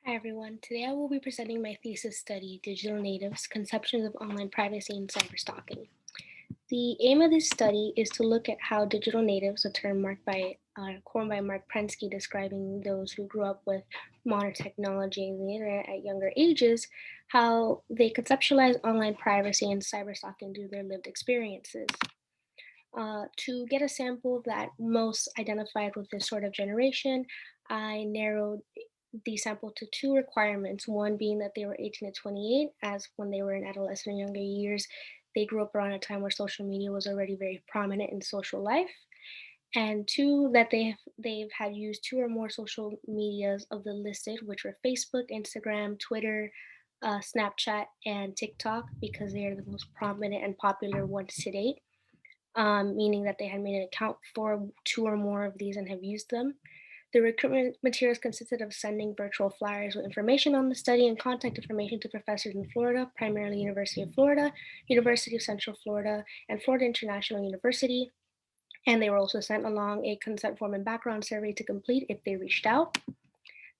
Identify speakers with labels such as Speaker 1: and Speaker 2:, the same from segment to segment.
Speaker 1: Hi everyone. Today I will be presenting my thesis study, Digital Natives, Conceptions of Online Privacy and Cyberstalking. The aim of this study is to look at how digital natives, a term coined by Mark Prensky describing those who grew up with modern technology and the internet at younger ages, how they conceptualize online privacy and cyberstalking through their lived experiences. To get a sample that most identified with this sort of generation, I narrowed the sample to two requirements. One being that they were 18 to 28, as when they were in adolescent and younger years, they grew up around a time where social media was already very prominent in social life. And two, that they've had used two or more social medias of the listed, which were Facebook, Instagram, Twitter, Snapchat, and TikTok, because they are the most prominent and popular ones to date, meaning that they had made an account for two or more of these and have used them. The recruitment materials consisted of sending virtual flyers with information on the study and contact information to professors in Florida, primarily University of Florida, University of Central Florida, and Florida International University. And they were also sent along a consent form and background survey to complete if they reached out.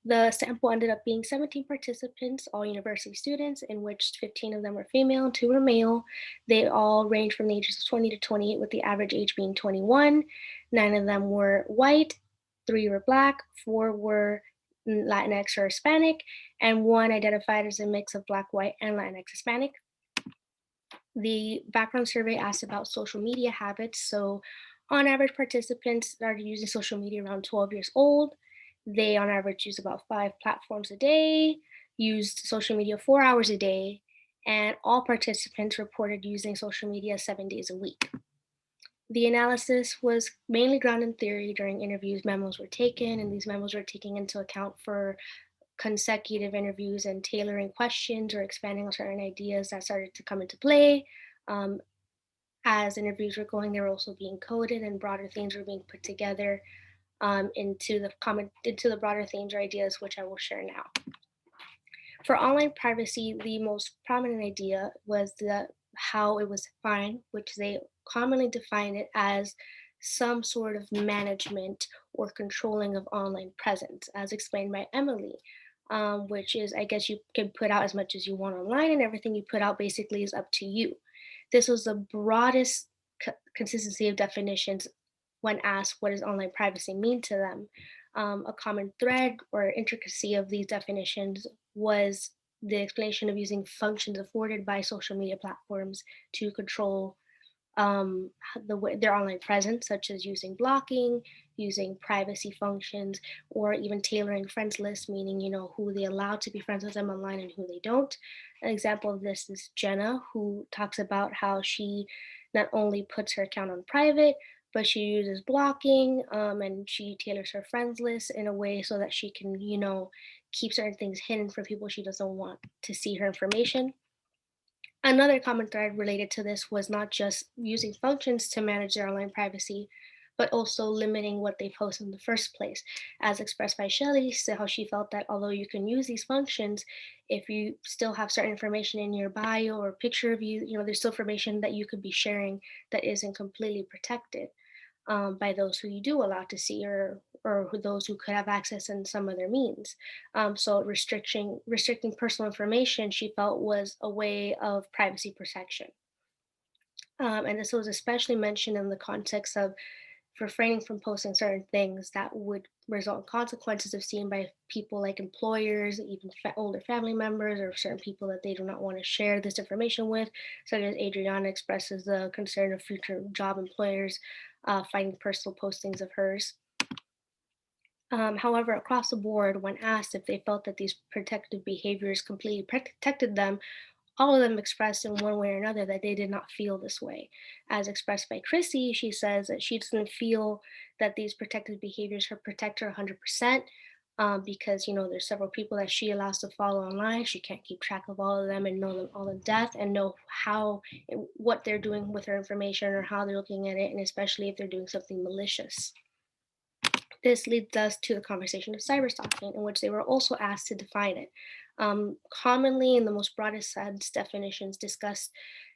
Speaker 1: The sample ended up being 17 participants, all university students, in which 15 of them were female and two were male. They all ranged from the ages of 20 to 28, with the average age being 21. Nine of them were white, three were black, four were Latinx or Hispanic, and one identified as a mix of black, white, and Latinx Hispanic. The background survey asked about social media habits. So, on average, participants started using social media around 12 years old. They, on average, use about five platforms a day, used social media 4 hours a day, and all participants reported using social media 7 days a week. The analysis was mainly grounded in theory. During interviews, memos were taken, and these memos were taken into account for consecutive interviews and tailoring questions or expanding on certain ideas that started to come into play. Um, as interviews were going, they were also being coded, and broader themes were being put together into the broader themes or ideas, which I will share now. For online privacy, the most prominent idea was how it was defined, which they commonly define it as some sort of management or controlling of online presence, as explained by Emily, which is, I guess, you can put out as much as you want online, and everything you put out basically is up to you. This was the broadest consistency of definitions when asked what does online privacy mean to them. A common thread or intricacy of these definitions was the explanation of using functions afforded by social media platforms to control their online presence, such as using blocking, using privacy functions, or even tailoring friends lists, meaning who they allow to be friends with them online and who they don't. An example of this is Jenna, who talks about how she not only puts her account on private, but she uses blocking, and she tailors her friends list in a way so that she can, keep certain things hidden for people she doesn't want to see her information. Another common thread related to this was not just using functions to manage their online privacy, but also limiting what they post in the first place. As expressed by Shelley, so how she felt that although you can use these functions, if you still have certain information in your bio or picture of you, there's still information that you could be sharing that isn't completely protected by those who you do allow to see, or those who could have access in some other means. So restricting personal information, she felt, was a way of privacy protection. And this was especially mentioned in the context of refraining from posting certain things that would result in consequences if seen by people like employers, even older family members, or certain people that they do not want to share this information with, such as Adriana expresses the concern of future job employers finding personal postings of hers. However, across the board, when asked if they felt that these protective behaviors completely protected them, all of them expressed in one way or another that they did not feel this way. As expressed by Chrissy, she says that she doesn't feel that these protective behaviors protect her 100%, because there's several people that she allows to follow online. She can't keep track of all of them and know them all in depth and know what they're doing with her information or how they're looking at it, and especially if they're doing something malicious. This leads us to the conversation of cyberstalking, in which they were also asked to define it. Commonly, in the most broadest sense, definitions discussed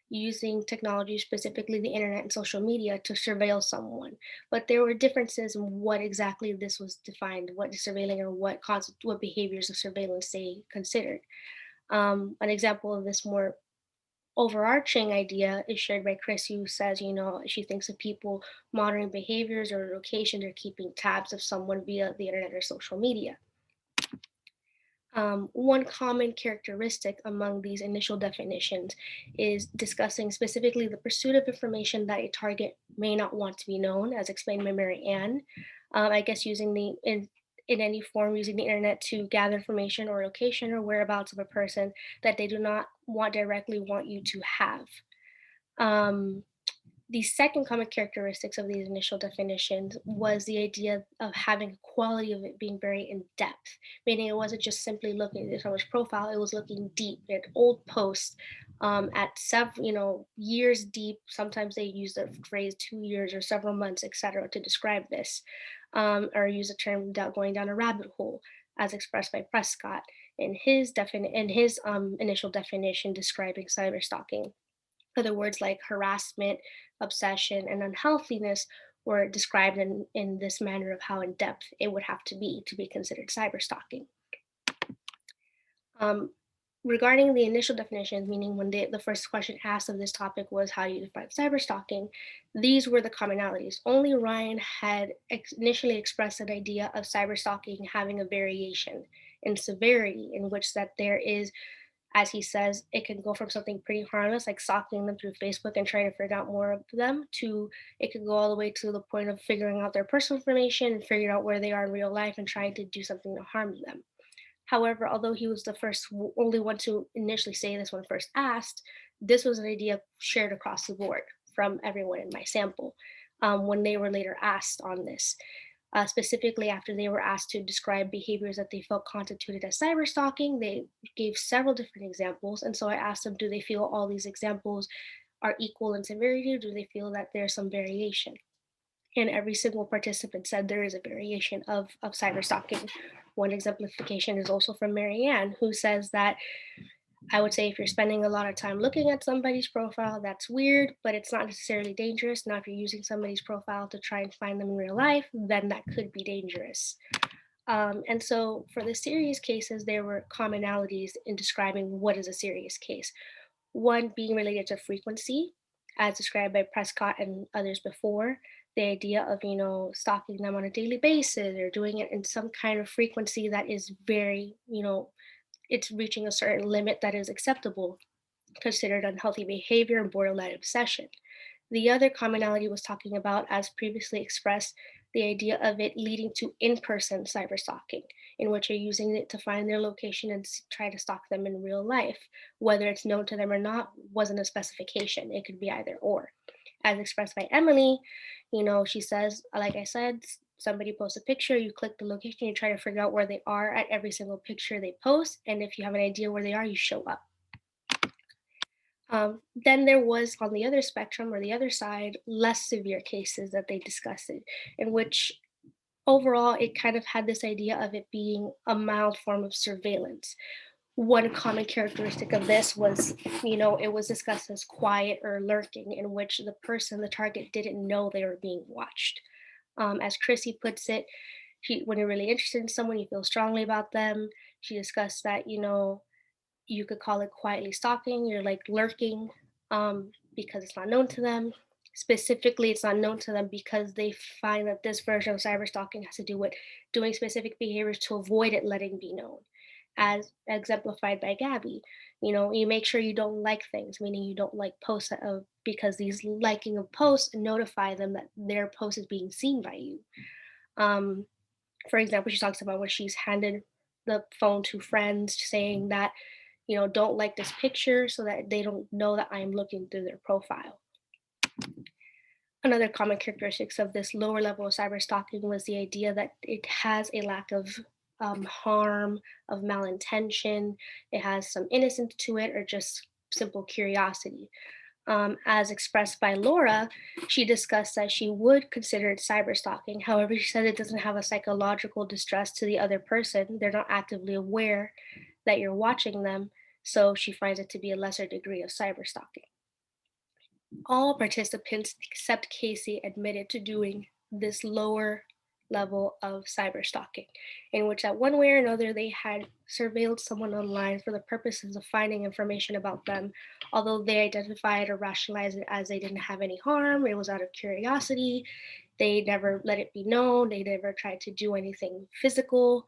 Speaker 1: using technology, specifically the internet and social media, to surveil someone. But there were differences in what exactly this was defined, what is surveilling or what behaviors of surveillance they considered. An example of this more overarching idea is shared by Chris, who says, she thinks of people monitoring behaviors or locations or keeping tabs of someone via the internet or social media. One common characteristic among these initial definitions is discussing specifically the pursuit of information that a target may not want to be known, as explained by Mary Ann. I guess using in any form, using the internet to gather information or location or whereabouts of a person that they do not directly want you to have. Um, the second common characteristics of these initial definitions was the idea of having a quality of it being very in depth, meaning it wasn't just simply looking at someone's profile; it was looking deep at old posts, at several, years deep. Sometimes they use the phrase 2 years or several months, etc., to describe this, or use the term going down a rabbit hole, as expressed by Prescott in his initial definition describing cyberstalking. Other words like harassment, obsession, and unhealthiness were described in this manner of how in depth it would have to be considered cyberstalking. Um, Regarding the initial definitions, meaning when the first question asked of this topic was how do you define cyberstalking, these were the commonalities. Only Ryan had initially expressed an idea of cyberstalking having a variation in severity, in which that there is, as he says, it can go from something pretty harmless, like stalking them through Facebook and trying to figure out more of them, to it could go all the way to the point of figuring out their personal information and figuring out where they are in real life and trying to do something to harm them. However, although he was the only one to initially say this when first asked, this was an idea shared across the board from everyone in my sample when they were later asked on this. Specifically, after they were asked to describe behaviors that they felt constituted as cyberstalking, they gave several different examples. And so I asked them, do they feel all these examples are equal in severity, or do they feel that there's some variation? And every single participant said there is a variation of cyberstalking. One exemplification is also from Marianne, who says that I would say if you're spending a lot of time looking at somebody's profile, that's weird, but it's not necessarily dangerous. Now, if you're using somebody's profile to try and find them in real life, then that could be dangerous. And so for the serious cases, there were commonalities in describing what is a serious case. One being related to frequency, as described by Prescott and others before, the idea of, stalking them on a daily basis or doing it in some kind of frequency that is very, it's reaching a certain limit that is acceptable, considered unhealthy behavior and borderline obsession. The other commonality was talking about, as previously expressed, the idea of it leading to in person cyberstalking, in which you're using it to find their location and try to stalk them in real life. Whether it's known to them or not wasn't a specification, it could be either or. As expressed by Emily, she says, like I said, somebody posts a picture, you click the location, you try to figure out where they are at every single picture they post. And if you have an idea where they are, you show up. Then there was on the other spectrum or the other side, less severe cases that they discussed it, in which overall it kind of had this idea of it being a mild form of surveillance. One common characteristic of this was, it was discussed as quiet or lurking, in which the target, didn't know they were being watched. As Chrissy puts it, when you're really interested in someone, you feel strongly about them. She discussed that, you could call it quietly stalking, you're like lurking, because it's not known to them. Specifically, it's not known to them because they find that this version of cyber stalking has to do with doing specific behaviors to avoid it letting be known, as exemplified by Gabby. You make sure you don't like things, meaning you don't like posts because these liking of posts notify them that their post is being seen by you. Um, for example, she talks about when she's handed the phone to friends saying that, don't like this picture so that they don't know that I'm looking through their profile. Another common characteristics of this lower level of cyber stalking was the idea that it has a lack of harm, of malintention. It has some innocence to it, or just simple curiosity. As expressed by Laura, she discussed that she would consider it cyber stalking. However, she said it doesn't have a psychological distress to the other person. They're not actively aware that you're watching them. So she finds it to be a lesser degree of cyber stalking. All participants except Casey admitted to doing this lower level of cyber stalking, in which, at one way or another, they had surveilled someone online for the purposes of finding information about them. Although they identified or rationalized it as they didn't have any harm, it was out of curiosity. They never let it be known. They never tried to do anything physical.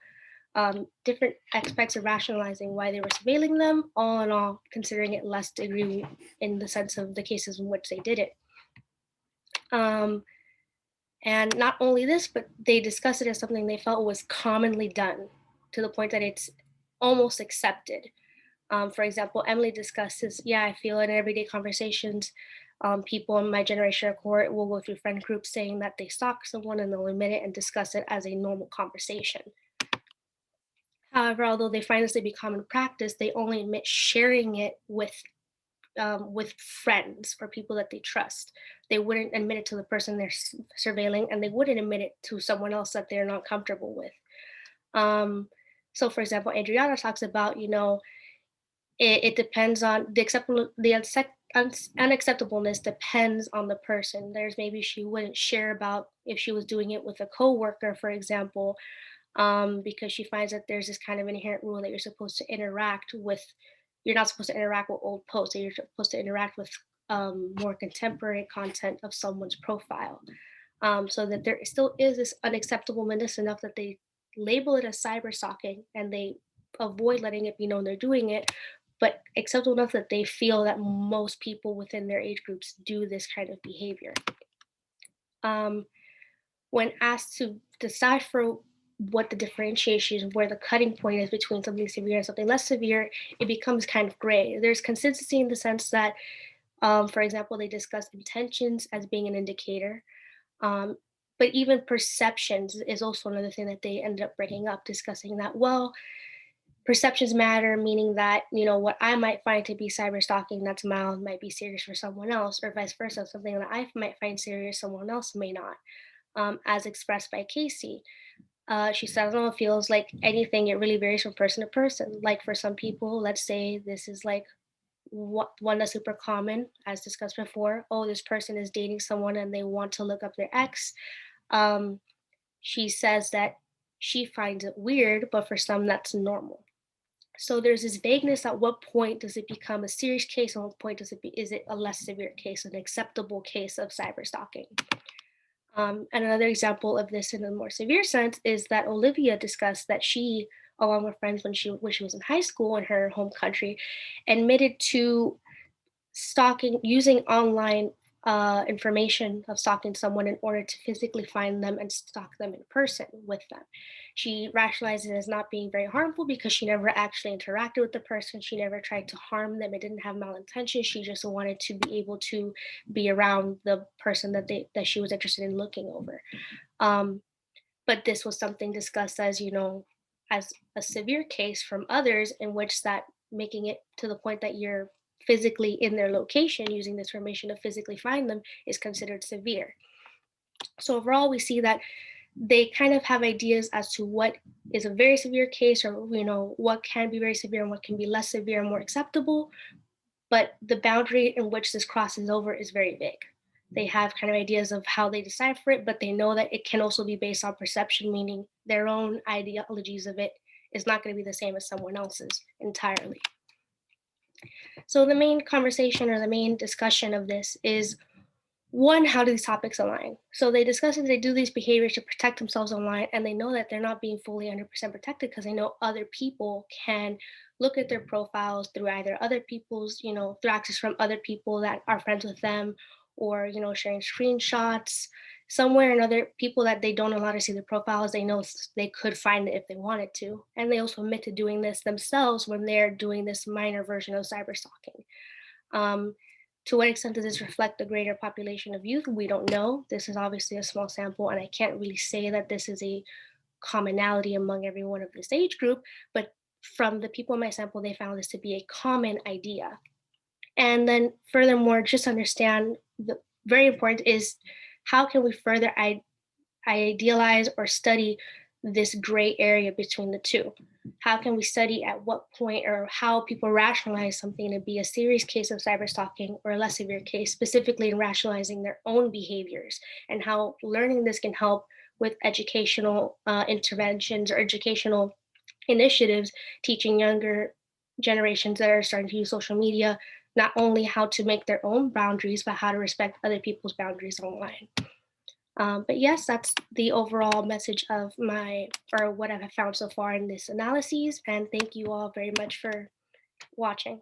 Speaker 1: Different aspects of rationalizing why they were surveilling them, all in all, considering it less degree in the sense of the cases in which they did it. Um, and not only this, but they discussed it as something they felt was commonly done to the point that it's almost accepted. For example, Emily discusses, yeah, I feel in everyday conversations, people in my generation or cohort will go through friend groups saying that they stalk someone and they'll admit it and discuss it as a normal conversation. However, although they find this to be common practice, they only admit sharing it with friends or people that they trust. They wouldn't admit it to the person they're surveilling, and they wouldn't admit it to someone else that they're not comfortable with. Um, so, for example, Adriana talks about, it depends on the acceptable, unacceptableness depends on the person. There's maybe she wouldn't share about if she was doing it with a coworker, for example, because she finds that there's this kind of inherent rule that you're not supposed to interact with old posts, that you're supposed to interact with more contemporary content of someone's profile. So that there still is this unacceptableness enough that they label it as cyber stalking and they avoid letting it be known they're doing it, but acceptable enough that they feel that most people within their age groups do this kind of behavior. Um, when asked to decipher what the differentiation, where the cutting point is between something severe and something less severe, it becomes kind of gray. There's consistency in the sense that, for example, they discuss intentions as being an indicator. Um, but even perceptions is also another thing that they ended up bringing up, discussing that, well, perceptions matter, meaning that, what I might find to be cyber stalking that's mild might be serious for someone else, or vice versa. Something that I might find serious, someone else may not, as expressed by Casey. She said, I don't know, it feels like anything. It really varies from person to person. Like for some people, let's say this is like one that's super common, as discussed before. Oh, this person is dating someone and they want to look up their ex. Um, she says that she finds it weird, but for some, that's normal. So there's this vagueness. At what point does it become a serious case? And what point is it a less severe case, an acceptable case of cyber stalking? And another example of this in a more severe sense is that Olivia discussed that she, along with friends when she was in high school in her home country, admitted to stalking using online information of stalking someone in order to physically find them and stalk them in person with them. She rationalized it as not being very harmful because she never actually interacted with the person. She never tried to harm them. It didn't have malintention. She just wanted to be able to be around the person that she was interested in looking over. Um, but this was something discussed as, as a severe case from others, in which that making it to the point that you're physically in their location using this information to physically find them is considered severe. So overall, we see that they kind of have ideas as to what is a very severe case, or what can be very severe and what can be less severe and more acceptable, but the boundary in which this crosses over is very vague. They have kind of ideas of how they decipher it, but they know that it can also be based on perception, meaning their own ideologies of it is not going to be the same as someone else's entirely. So the main conversation or the main discussion of this is, one, how do these topics align? So they discuss that they do these behaviors to protect themselves online, and they know that they're not being fully 100% protected because they know other people can look at their profiles through either other people's, through access from other people that are friends with them, or, sharing screenshots. Somewhere or another, people that they don't allow to see their profiles, they know they could find it if they wanted to. And they also admit to doing this themselves when they're doing this minor version of cyber stalking. Um, to what extent does this reflect the greater population of youth? We don't know. This is obviously a small sample, and I can't really say that this is a commonality among everyone of this age group, but from the people in my sample, they found this to be a common idea. And then furthermore, just understand the very important is, how can we further idealize or study this gray area between the two? How can we study at what point or how people rationalize something to be a serious case of cyberstalking or a less severe case, specifically in rationalizing their own behaviors, and how learning this can help with educational interventions or educational initiatives, teaching younger generations that are starting to use social media not only how to make their own boundaries, but how to respect other people's boundaries online. But yes, that's the overall message of or what I've found so far in this analysis. And thank you all very much for watching.